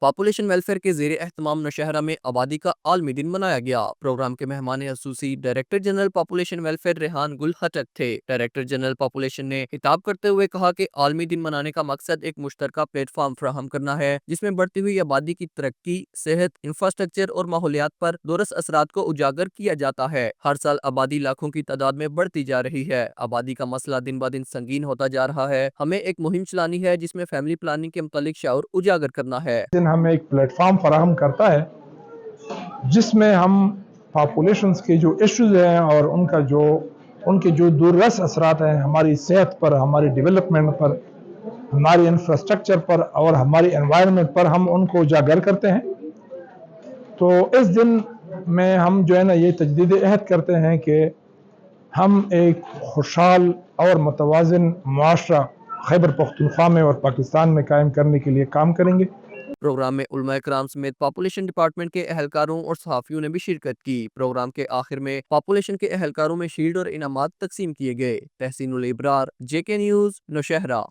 Population welfare کے زیر اہتمام نوشہرہ میں آبادی کا عالمی دن منایا گیا۔ پروگرام کے مہمان خصوصی director general population welfare Rehan Gul Khattak تھے۔ ڈائریکٹر جنرل پاپولیشن نے خطاب کرتے ہوئے کہا کہ عالمی دن منانے کا مقصد ایک مشترکہ پلیٹ فارم فراہم کرنا ہے جس میں بڑھتی ہوئی آبادی کی ترقی، صحت، انفراسٹرکچر اور ماحولیات پر دورس اثرات کو اجاگر کیا جاتا ہے۔ ہر سال آبادی لاکھوں کی تعداد میں بڑھتی جا رہی ہے۔ آبادی کا مسئلہ دن بہ دن سنگین ہوتا جا رہا ہے۔ ہمیں ایک مہم چلانی ہے جس میں فیملی پلاننگ کے متعلق شعور اجاگر کرنا ہے۔ ہمیں ایک پلیٹ فارم فراہم کرتا ہے جس میں ہم پاپولیشنز کے جو ایشوز ہیں اور ان کے جو دور رس اثرات ہیں ہماری صحت پر، ہماری ڈیولپمنٹ پر، ہماری انفراسٹرکچر پر اور ہماری انوائرمنٹ پر ہم ان کو اجاگر کرتے ہیں۔ تو اس دن میں ہم جو ہے نا یہ تجدید عہد کرتے ہیں کہ ہم ایک خوشحال اور متوازن معاشرہ خیبر پختونخوا میں اور پاکستان میں قائم کرنے کے لیے کام کریں گے۔ پروگرام میں علماء کرام سمیت پاپولیشن ڈپارٹمنٹ کے اہلکاروں اور صحافیوں نے بھی شرکت کی۔ پروگرام کے آخر میں پاپولیشن کے اہلکاروں میں شیلڈ اور انعامات تقسیم کیے گئے۔ تحسین الابرار، JK نیوز، نوشہرہ۔